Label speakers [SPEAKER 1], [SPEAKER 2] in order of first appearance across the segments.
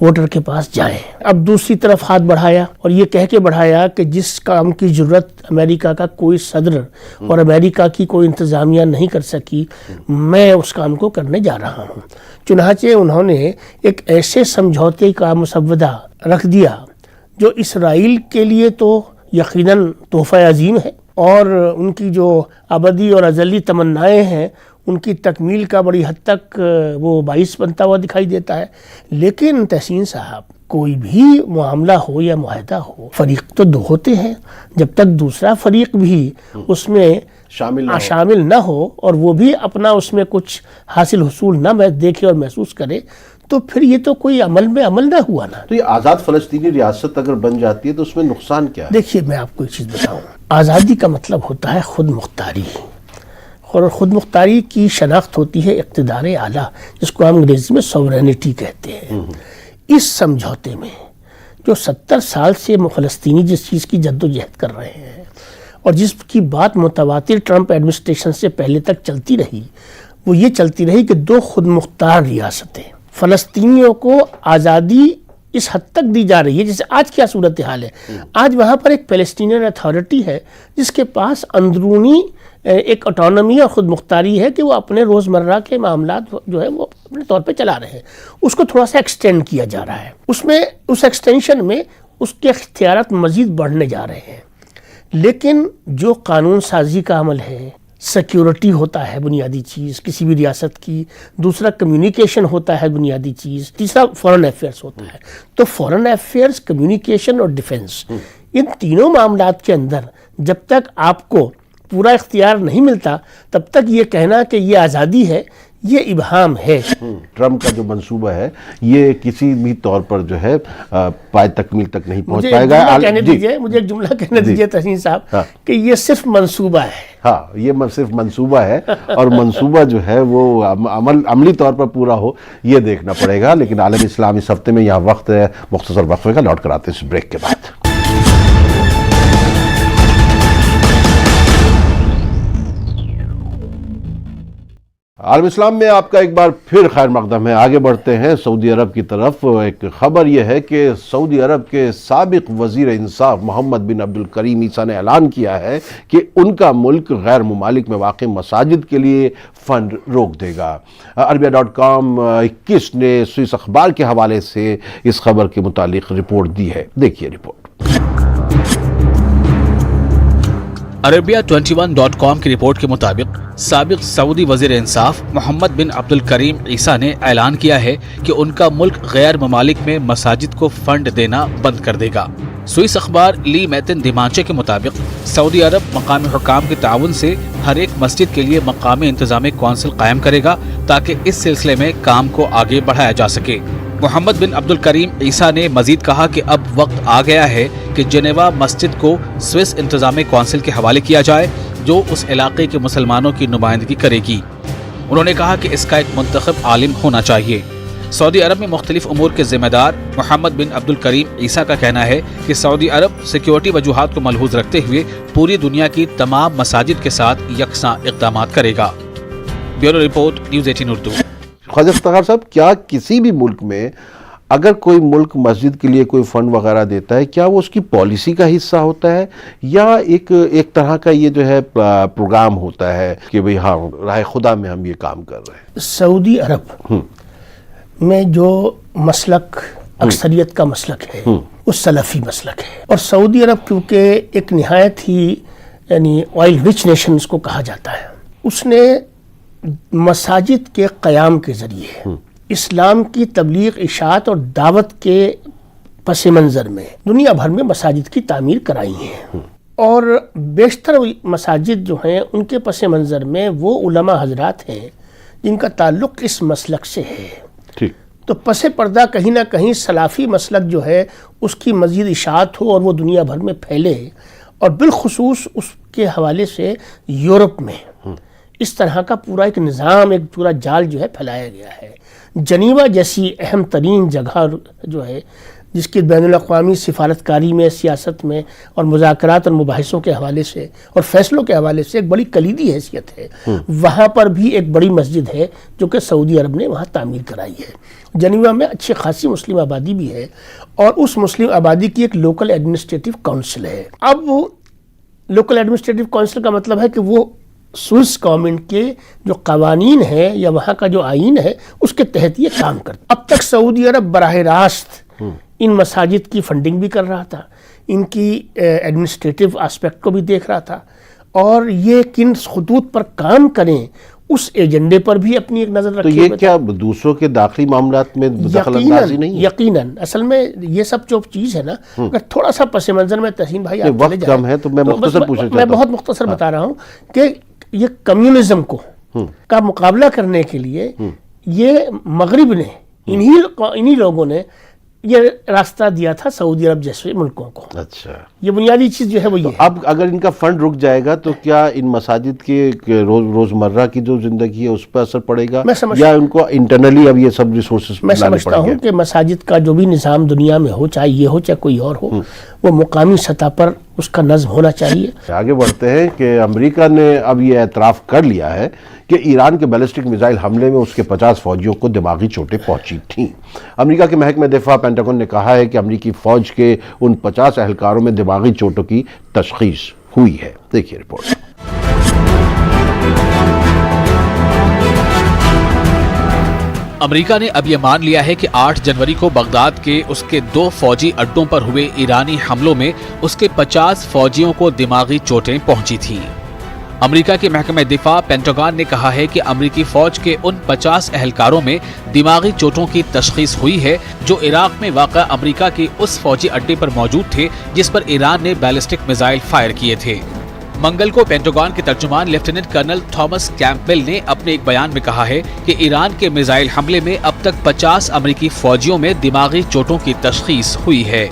[SPEAKER 1] Voter کے پاس جائیں. اب دوسری طرف ہاتھ بڑھایا اور یہ کہہ کے بڑھایا کہ جس کام کی ضرورت امریکہ کا کوئی صدر اور امریکہ کی کوئی انتظامیہ نہیں کر سکی، میں اس کام کو کرنے جا رہا ہوں. چنانچہ انہوں نے ایک ایسے سمجھوتے کا مسودہ رکھ دیا جو اسرائیل کے لیے تو یقیناً تحفہ عظیم ہے، اور ان کی جو ابدی اور ازلی تمنائیں ہیں ان کی تکمیل کا بڑی حد تک وہ باعث بنتا ہوا دکھائی دیتا ہے. لیکن تحسین صاحب، کوئی بھی معاملہ ہو یا معاہدہ ہو، فریق تو دو ہوتے ہیں. جب تک دوسرا فریق بھی اس میں شامل نہ ہو اور وہ بھی اپنا اس میں کچھ حاصل حصول نہ دیکھے اور محسوس کرے، تو پھر یہ تو کوئی عمل نہ ہوا نا.
[SPEAKER 2] تو یہ آزاد فلسطینی ریاست اگر بن جاتی ہے تو اس میں نقصان کیا ہے؟
[SPEAKER 1] دیکھیے، میں آپ کو ایک چیز بتاؤں. آزادی کا مطلب ہوتا ہے خود مختاری، اور خود مختاری کی شناخت ہوتی ہے اقتدار اعلیٰ، جس کو ہم انگریزی میں سوورینٹی کہتے ہیں. اس سمجھوتے میں جو 70 سال سے فلسطینی جس چیز کی جد و جہد کر رہے ہیں اور جس کی بات متواتر ٹرمپ ایڈمنسٹریشن سے پہلے تک چلتی رہی، وہ یہ چلتی رہی کہ دو خود مختار ریاستیں، فلسطینیوں کو آزادی اس حد تک دی جا رہی ہے جیسے آج کیا صورتحال ہے. آج وہاں پر ایک پیلسٹینین اتھارٹی ہے جس کے پاس اندرونی ایک آٹونومی اور خود مختاری ہے کہ وہ اپنے روزمرہ کے معاملات جو ہے وہ اپنے طور پہ چلا رہے ہیں. اس کو تھوڑا سا ایکسٹینڈ کیا جا رہا ہے، اس میں اس ایکسٹینشن میں اس کے اختیارات مزید بڑھنے جا رہے ہیں. لیکن جو قانون سازی کا عمل ہے، سیکیورٹی ہوتا ہے بنیادی چیز کسی بھی ریاست کی، دوسرا کمیونیکیشن ہوتا ہے بنیادی چیز، تیسرا فورن افیئرس ہوتا ہے. تو فورن افیئرس، کمیونیکیشن اور ڈیفنس، ان تینوں معاملات کے اندر جب تک آپ کو پورا اختیار نہیں ملتا تب تک یہ کہنا کہ یہ آزادی ہے، یہ ابہام ہے.
[SPEAKER 2] ٹرمپ کا جو منصوبہ ہے یہ کسی بھی طور پر جو ہے پائے تکمیل تک نہیں پہنچ پائے گا.
[SPEAKER 1] مجھے ایک جملہ کہنے دیجیے تحسین صاحب کہ یہ صرف منصوبہ ہے.
[SPEAKER 2] ہاں، یہ صرف منصوبہ ہے، اور منصوبہ جو ہے وہ عملی طور پر پورا ہو یہ دیکھنا پڑے گا. لیکن عالم اسلام اس ہفتے میں یہاں وقت ہے مختصر وقفے کا، لوٹ کر آتے ہیں اس بریک کے بعد. عالم اسلام میں آپ کا ایک بار پھر خیر مقدم ہے. آگے بڑھتے ہیں سعودی عرب کی طرف. ایک خبر یہ ہے کہ سعودی عرب کے سابق وزیر انصاف محمد بن عبد الکریم عیسیٰ نے اعلان کیا ہے کہ ان کا ملک غیر ممالک میں واقع مساجد کے لیے فنڈ روک دے گا. عربیہ.com 21 نے سوئس اخبار کے حوالے سے اس خبر کے متعلق رپورٹ دی ہے. دیکھیے رپورٹ.
[SPEAKER 3] عربیہ21.com کی رپورٹ کے مطابق سابق سعودی وزیر انصاف محمد بن عبد الکریم عیسیٰ نے اعلان کیا ہے کہ ان کا ملک غیر ممالک میں مساجد کو فنڈ دینا بند کر دے گا. سوئس اخبار لی میتن دیمانچے کے مطابق سعودی عرب مقامی حکام کے تعاون سے ہر ایک مسجد کے لیے مقامی انتظامی کونسل قائم کرے گا تاکہ اس سلسلے میں کام کو آگے بڑھایا جا سکے. محمد بن عبد الکریم عیسیٰ نے مزید کہا کہ اب وقت آ گیا ہے کہ جنیوا مسجد کو سوئس انتظامی کونسل کے حوالے کیا جائے جو اس علاقے کے مسلمانوں کی نمائندگی کرے گی. انہوں نے کہا کہ اس کا ایک منتخب عالم ہونا چاہیے. سعودی عرب میں مختلف امور کے ذمہ دار محمد بن عبد الکریم عیسیٰ کا کہنا ہے کہ سعودی عرب سیکیورٹی وجوہات کو ملحوظ رکھتے ہوئے پوری دنیا کی تمام مساجد کے ساتھ یکساں اقدامات کرے گا. Bureau report, news 18 Urdu.
[SPEAKER 2] Khawaja Iftikhar صاحب، کیا کسی بھی ملک میں اگر کوئی ملک مسجد کے لیے کوئی فنڈ وغیرہ دیتا ہے کیا وہ اس کی پالیسی کا حصہ ہوتا ہے یا ایک طرح کا یہ جو ہے پروگرام ہوتا ہے کہ بھئی ہاں راہ خدا میں ہم یہ کام کر رہے ہیں؟
[SPEAKER 1] سعودی عرب میں جو مسلک اکثریت کا مسلک ہے وہ سلفی مسلک ہے، اور سعودی عرب کیونکہ ایک نہایت ہی یعنی آئل رچ نیشن اس کو کہا جاتا ہے، اس نے مساجد کے قیام کے ذریعے اسلام کی تبلیغ، اشاعت اور دعوت کے پس منظر میں دنیا بھر میں مساجد کی تعمیر کرائی ہیں. اور بیشتر مساجد جو ہیں ان کے پس منظر میں وہ علماء حضرات ہیں جن کا تعلق اس مسلک سے ہے. تو پس پردہ کہیں نہ کہیں سلافی مسلک جو ہے اس کی مزید اشاعت ہو اور وہ دنیا بھر میں پھیلے، اور بالخصوص اس کے حوالے سے یورپ میں اس طرح کا پورا ایک نظام، ایک پورا جال جو ہے پھیلایا گیا ہے. جنیوا جیسی اہم ترین جگہ جو ہے جس کی بین الاقوامی سفارتکاری میں، سیاست میں اور مذاکرات اور مباحثوں کے حوالے سے اور فیصلوں کے حوالے سے ایک بڑی کلیدی حیثیت ہے، وہاں پر بھی ایک بڑی مسجد ہے جو کہ سعودی عرب نے وہاں تعمیر کرائی ہے۔ جنیوا میں اچھی خاصی مسلم آبادی بھی ہے اور اس مسلم آبادی کی ایک لوکل ایڈمنسٹریٹو کونسل ہے۔ اب وہ لوکل ایڈمنسٹریٹو کونسل کا مطلب ہے کہ وہ سوئس گورنمنٹ کے جو قوانین ہیں یا وہاں کا جو آئین ہے اس کے تحت یہ کام کرتا۔ اب تک سعودی عرب براہ راست ان مساجد کی فنڈنگ بھی کر رہا تھا، ان کی ایڈمنسٹریٹو آسپیکٹ کو بھی دیکھ رہا تھا، اور یہ کن خطوط پر کام کریں اس ایجنڈے پر بھی اپنی ایک نظر رکھی۔
[SPEAKER 2] تو یہ کیا دوسروں کے داخلی معاملات میں دخل اندازی نہیں ہے؟
[SPEAKER 1] یقیناً اصل میں یہ سب جو چیز ہے نا، اگر تھوڑا سا پس منظر میں تحسین بھائی آپ
[SPEAKER 2] وقت کم ہے تو میں مختصر پوچھنا چاہتا ہوں،
[SPEAKER 1] میں بہت مختصر بتا رہا ہوں کہ یہ کمیونزم کو کا مقابلہ کرنے کے لیے یہ مغرب نے انہی لوگوں نے یہ راستہ دیا تھا سعودی عرب جیسے ملکوں کو۔
[SPEAKER 2] اچھا،
[SPEAKER 1] یہ بنیادی چیز جو ہے وہ یہ ہے۔
[SPEAKER 2] اب اگر ان کا فنڈ رک جائے گا تو کیا ان مساجد کے روزمرہ کی جو زندگی ہے اس پر اثر پڑے گا، یا ان کو انٹرنلی اب یہ سب ریسورسز
[SPEAKER 1] میں سمجھتا ہوں کہ مساجد کا جو بھی نظام دنیا میں ہو، چاہے یہ ہو چاہے کوئی اور ہو، وہ مقامی سطح پر اس کا نظم ہونا چاہیے۔
[SPEAKER 2] آگے بڑھتے ہیں کہ امریکہ نے اب یہ اعتراف کر لیا ہے کہ ایران کے بیلسٹک میزائل حملے میں اس کے 50 فوجیوں کو دماغی چوٹیں پہنچی تھیں۔ امریکہ کے محکمہ دفاع پینٹاگن نے کہا ہے کہ امریکی فوج کے ان 50 اہلکاروں میں دماغی چوٹوں کی تشخیص ہوئی ہے۔ دیکھیے رپورٹ۔
[SPEAKER 3] امریکہ نے اب یہ مان لیا ہے کہ 8 جنوری کو بغداد کے اس کے 2 فوجی اڈوں پر ہوئے ایرانی حملوں میں اس کے 50 فوجیوں کو دماغی چوٹیں پہنچی تھیں۔ امریکہ کے محکمہ دفاع پینٹاگن نے کہا ہے کہ امریکی فوج کے ان 50 اہلکاروں میں دماغی چوٹوں کی تشخیص ہوئی ہے جو عراق میں واقع امریکہ کے اس فوجی اڈے پر موجود تھے جس پر ایران نے بیلسٹک میزائل فائر کیے تھے۔ منگل کو پینٹاگن کے ترجمان لیفٹیننٹ کرنل تھامس کیمپبیل نے اپنے ایک بیان میں کہا ہے کہ ایران کے میزائل حملے میں اب تک 50 امریکی فوجیوں میں دماغی چوٹوں کی تشخیص ہوئی ہے۔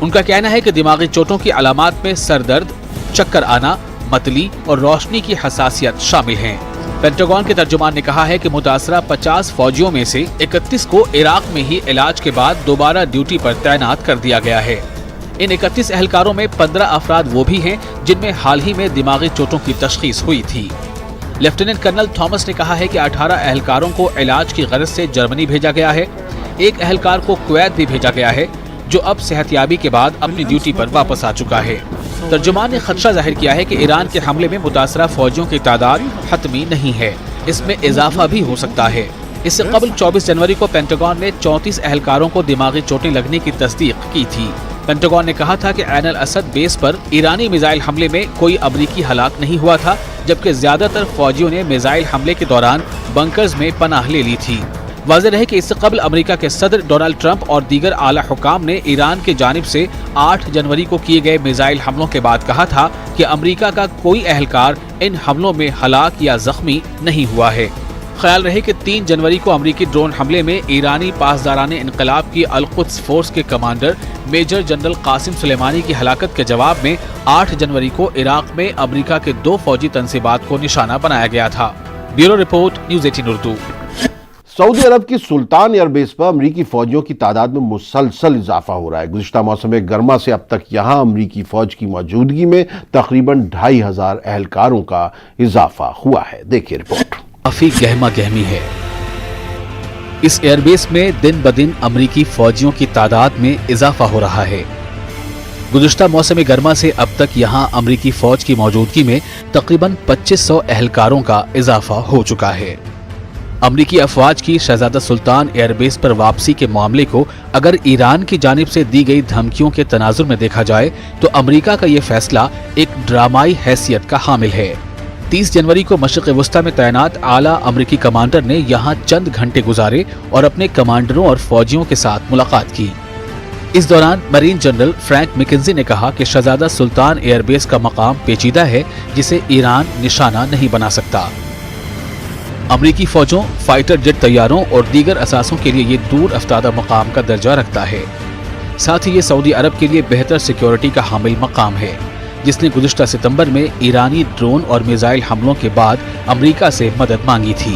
[SPEAKER 3] ان کا کہنا ہے کہ دماغی چوٹوں کی علامات میں سر درد، چکر آنا، متلی اور روشنی کی حساسیت شامل ہیں۔ پینٹاگن کے ترجمان نے کہا ہے کہ متاثرہ 50 فوجیوں میں سے 31 کو عراق میں ہی علاج کے بعد دوبارہ ڈیوٹی پر تعینات کر دیا گیا ہے۔ ان 31 اہلکاروں میں 15 افراد وہ بھی ہیں جن میں حال ہی میں دماغی چوٹوں کی تشخیص ہوئی تھی۔ لیفٹیننٹ کرنل تھامس نے کہا ہے کہ 18 اہلکاروں کو علاج کی غرض سے جرمنی بھیجا گیا ہے، ایک اہلکار کو کویت بھی بھیجا گیا ہے جو اب صحتیابی کے بعد اپنی ڈیوٹی پر واپس آ چکا ہے۔ ترجمان نے خدشہ ظاہر کیا ہے کہ ایران کے حملے میں متاثرہ فوجیوں کی تعداد حتمی نہیں ہے، اس میں اضافہ بھی ہو سکتا ہے۔ اس سے قبل 24 جنوری کو پینٹاگن نے 34 اہلکاروں کو دماغی چوٹیں لگنے کی تصدیق کی تھی۔ پینٹاگن نے کہا تھا کہ عین الاسد بیس پر ایرانی میزائل حملے میں کوئی امریکی ہلاک نہیں ہوا تھا، جبکہ زیادہ تر فوجیوں نے میزائل حملے کے دوران بنکرز میں پناہ لے لی تھی۔ واضح رہے کہ اس سے قبل امریکہ کے صدر ڈونلڈ ٹرمپ اور دیگر اعلیٰ حکام نے ایران کی جانب سے 8 جنوری کو کیے گئے میزائل حملوں کے بعد کہا تھا کہ امریکہ کا کوئی اہلکار ان حملوں میں ہلاک یا زخمی نہیں ہوا ہے۔ خیال رہے کہ 3 جنوری کو امریکی ڈرون حملے میں ایرانی پاسداران انقلاب کی القدس فورس کے کمانڈر میجر جنرل قاسم سلیمانی کی ہلاکت کے جواب میں 8 جنوری کو عراق میں امریکہ کے 2 فوجی تنصیبات کو نشانہ بنایا گیا تھا۔ Bureau report, news 18 Urdu.
[SPEAKER 2] سعودی عرب کی سلطان ایئر بیس پر امریکی فوجیوں کی تعداد میں مسلسل اضافہ ہو رہا ہے۔ گزشتہ موسم گرما سے اب تک یہاں امریکی فوج کی موجودگی میں تقریباً 2500 اہلکاروں کا اضافہ ہوا ہے۔ دیکھیے رپورٹ۔
[SPEAKER 3] کافی گہما گہمی ہے۔ اس ایئر بیس میں دن بدن امریکی فوجیوں کی تعداد میں اضافہ ہو رہا ہے۔ گزشتہ موسم گرما سے اب تک یہاں امریکی فوج کی موجودگی میں تقریباً 2500 اہلکاروں کا اضافہ ہو چکا ہے۔ امریکی افواج کی شہزادہ سلطان ایئر بیس پر واپسی کے معاملے کو اگر ایران کی جانب سے دی گئی دھمکیوں کے تناظر میں دیکھا جائے تو امریکہ کا یہ فیصلہ ایک ڈرامائی حیثیت کا حامل ہے۔ 30 جنوری کو مشرق وسطیٰ میں تعینات اعلیٰ امریکی کمانڈر نے یہاں چند گھنٹے گزارے اور اپنے کمانڈروں اور فوجیوں کے ساتھ ملاقات کی۔ اس دوران مرین جنرل فرینک میکنزی نے کہا کہ شہزادہ سلطان ایئر بیس کا مقام پیچیدہ ہے جسے ایران نشانہ نہیں بنا سکتا۔ امریکی فوجوں، فائٹر جیٹ طیاروں اور دیگر اثاثوں کے لیے یہ دور افتادہ مقام کا درجہ رکھتا ہے۔ ساتھ ہی یہ سعودی عرب کے لیے بہتر سیکیورٹی کا حامل مقام ہے، جس نے گزشتہ ستمبر میں ایرانی ڈرون اور میزائل حملوں کے بعد امریکہ سے مدد مانگی تھی۔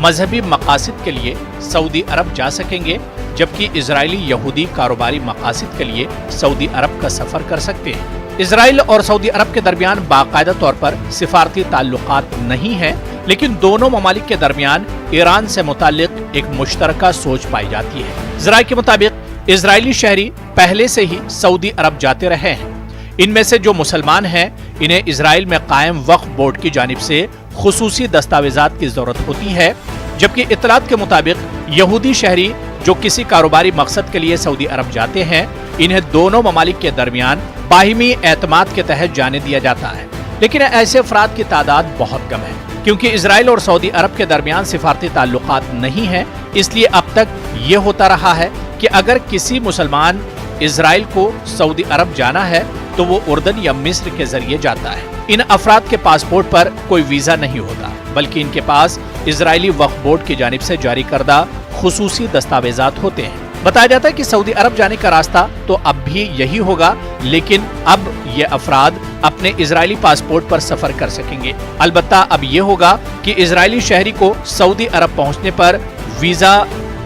[SPEAKER 4] مذہبی مقاصد کے لیے سعودی عرب جا سکیں گے، جبکہ اسرائیلی یہودی کاروباری مقاصد کے لیے سعودی عرب کا سفر کر سکتے ہیں۔ اسرائیل اور سعودی عرب کے درمیان باقاعدہ طور پر سفارتی تعلقات نہیں ہیں، لیکن دونوں ممالک کے درمیان ایران سے متعلق ایک مشترکہ سوچ پائی جاتی ہے۔ ذرائع کے مطابق اسرائیلی شہری پہلے سے ہی سعودی عرب جاتے رہے ہیں۔ ان میں سے جو مسلمان ہیں انہیں اسرائیل میں قائم وقف بورڈ کی جانب سے خصوصی دستاویزات کی ضرورت ہوتی ہے، جبکہ اطلاعات کے مطابق یہودی شہری جو کسی کاروباری مقصد کے لیے سعودی عرب جاتے ہیں انہیں دونوں ممالک کے درمیان باہمی اعتماد کے تحت جانے دیا جاتا ہے، لیکن ایسے افراد کی تعداد بہت کم ہے۔ کیونکہ اسرائیل اور سعودی عرب کے درمیان سفارتی تعلقات نہیں ہیں، اس لیے اب تک یہ ہوتا رہا ہے کہ اگر کسی مسلمان اسرائیل کو سعودی عرب جانا ہے تو وہ اردن یا مصر کے ذریعے جاتا ہے۔ ان افراد کے پاسپورٹ پر کوئی ویزا نہیں ہوتا، بلکہ ان کے پاس اسرائیلی وقف بورڈ کی جانب سے جاری کردہ خصوصی دستاویزات ہوتے ہیں۔ بتایا جاتا ہے کہ سعودی عرب جانے کا راستہ تو اب بھی یہی ہوگا، لیکن اب یہ افراد اپنے اسرائیلی پاسپورٹ پر سفر کر سکیں گے۔ البتہ اب یہ ہوگا کہ اسرائیلی شہری کو سعودی عرب پہنچنے پر ویزا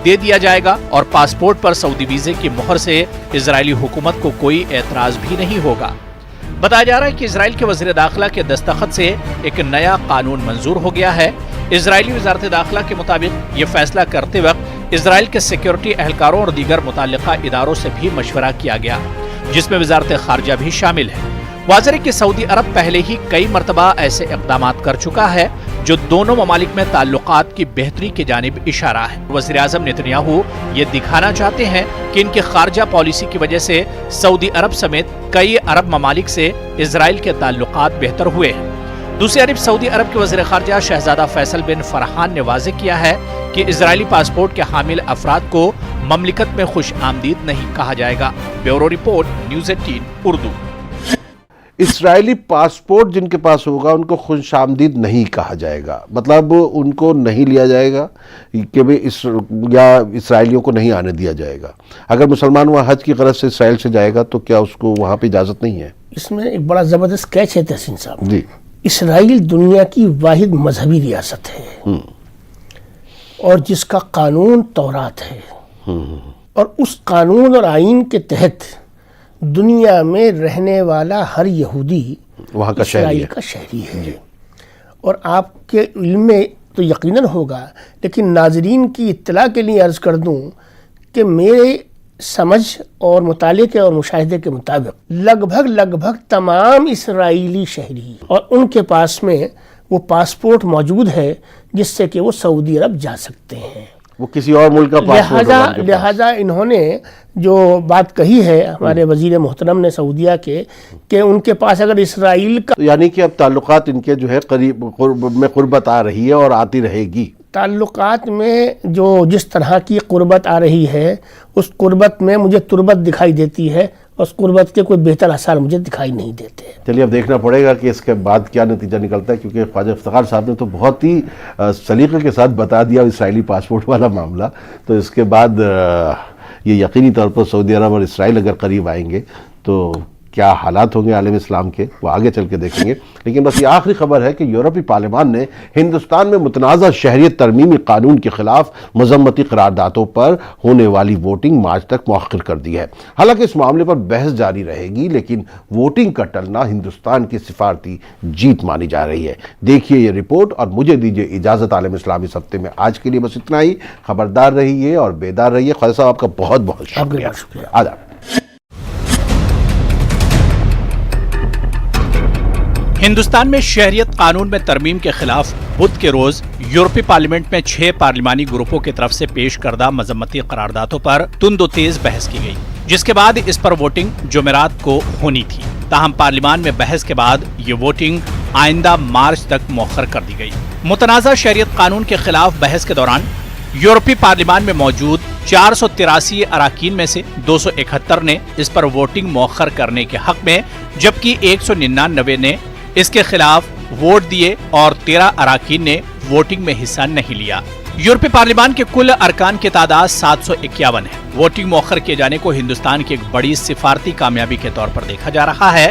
[SPEAKER 4] دے دیا جائے گا اور پاسپورٹ پر سعودی ویزے کی مہر سے اسرائیلی حکومت کو کوئی اعتراض بھی نہیں ہوگا۔ بتایا جا رہا ہے کہ اسرائیل کے وزیر داخلہ کے دستخط سے ایک نیا قانون منظور ہو گیا ہے۔ اسرائیلی وزارت داخلہ کے مطابق یہ فیصلہ کرتے وقت اسرائیل کے سیکیورٹی اہلکاروں اور دیگر متعلقہ اداروں سے بھی مشورہ کیا گیا، جس میں وزارت خارجہ بھی شامل ہے۔ واضح ہے کہ سعودی عرب پہلے ہی کئی مرتبہ ایسے اقدامات کر چکا ہے جو دونوں ممالک میں تعلقات کی بہتری کی جانب اشارہ ہے۔ وزیر اعظم نیتنیاہو یہ دکھانا چاہتے ہیں کہ ان کی خارجہ پالیسی کی وجہ سے سعودی عرب سمیت کئی عرب ممالک سے اسرائیل کے تعلقات بہتر ہوئے ہیں۔ دوسری جانب سعودی عرب کے وزیر خارجہ شہزادہ فیصل بن فرحان نے واضح کیا ہے کہ اسرائیلی پاسپورٹ کے حامل افراد کو مملکت میں خوش آمدید نہیں کہا جائے گا۔ Bureau report, news 18 Urdu.
[SPEAKER 2] اسرائیلی پاسپورٹ جن کے پاس ہوگا ان کو خوش آمدید نہیں کہا جائے گا، مطلب ان کو نہیں لیا جائے گا کہ یا اسرائیلیوں کو نہیں آنے دیا جائے گا۔ اگر مسلمان وہاں حج کی غرض سے اسرائیل سے جائے گا تو کیا اس کو وہاں پہ اجازت نہیں ہے؟
[SPEAKER 1] اس میں ایک بڑا زبردست کیچ ہے تحسین صاحب
[SPEAKER 2] جی۔
[SPEAKER 1] اسرائیل دنیا کی واحد مذہبی ریاست ہے اور جس کا قانون تورات ہے، اور اس قانون اور آئین کے تحت دنیا میں رہنے والا ہر یہودی
[SPEAKER 2] وہاں کا
[SPEAKER 1] اسرائیل کا شہری ہے۔ اور آپ کے علم میں تو یقیناً ہوگا، لیکن ناظرین کی اطلاع کے لیے عرض کر دوں کہ میرے سمجھ اور مطالعے اور مشاہدے کے مطابق لگ بھگ تمام اسرائیلی شہری اور ان کے پاس میں وہ پاسپورٹ موجود ہے جس سے کہ وہ سعودی عرب جا سکتے ہیں۔
[SPEAKER 2] وہ کسی اور ملک کا پاسپورٹ
[SPEAKER 1] لہذا انہوں نے جو بات کہی ہے ہمارے وزیر محترم نے سعودیہ کے کہ ان کے پاس اگر اسرائیل کا
[SPEAKER 2] یعنی کہ اب تعلقات ان کے جو ہے قریب میں قربت آ رہی ہے اور آتی رہے گی۔
[SPEAKER 1] تعلقات میں جو جس طرح کی قربت آ رہی ہے اس قربت میں مجھے تربت دکھائی دیتی ہے، اس قربت کے کوئی بہتر آثار مجھے دکھائی نہیں دیتے۔
[SPEAKER 2] چلیے اب دیکھنا پڑے گا کہ اس کے بعد کیا نتیجہ نکلتا ہے، کیونکہ خواجہ افتخار صاحب نے تو بہت ہی سلیقے کے ساتھ بتا دیا اسرائیلی پاسپورٹ والا معاملہ، تو اس کے بعد یہ یقینی طور پر سعودی عرب اور اسرائیل اگر قریب آئیں گے تو کیا حالات ہوں گے عالم اسلام کے، وہ آگے چل کے دیکھیں گے۔ لیکن بس یہ آخری خبر ہے کہ یورپی پارلیمان نے ہندوستان میں متنازع شہریت ترمیمی قانون کے خلاف مذمتی قراردادوں پر ہونے والی ووٹنگ مارچ تک مؤخر کر دی ہے۔ حالانکہ اس معاملے پر بحث جاری رہے گی، لیکن ووٹنگ کا ٹلنا ہندوستان کی سفارتی جیت مانی جا رہی ہے۔ دیکھیے یہ رپورٹ اور مجھے دیجیے اجازت۔ عالم اسلام اس ہفتے میں آج کے لیے بس اتنا ہی۔ خبردار رہیے اور بیدار رہیے۔ خواجہ صاحب آپ کا بہت بہت شکریہ۔ آداب۔
[SPEAKER 4] ہندوستان میں شہریت قانون میں ترمیم کے خلاف بدھ کے روز یورپی پارلیمنٹ میں 6 پارلیمانی گروپوں کی طرف سے پیش کردہ مذمتی قراردادوں پر تند و تیز بحث کی گئی، جس کے بعد اس پر ووٹنگ جمعرات کو ہونی تھی۔ تاہم پارلیمان میں بحث کے بعد یہ ووٹنگ آئندہ مارچ تک مؤخر کر دی گئی۔ متنازع شہریت قانون کے خلاف بحث کے دوران یورپی پارلیمان میں موجود 483 اراکین میں سے 271 نے اس پر ووٹنگ مؤخر کرنے کے حق میں، جبکہ 199 نے اس کے خلاف ووٹ دیے اور 13 اراکین نے ووٹنگ میں حصہ نہیں لیا۔ یورپی پارلیمان کے کل ارکان کی تعداد 751 ہے۔ ووٹنگ مؤخر کیے جانے کو ہندوستان کی ایک بڑی سفارتی کامیابی کے طور پر دیکھا جا رہا ہے۔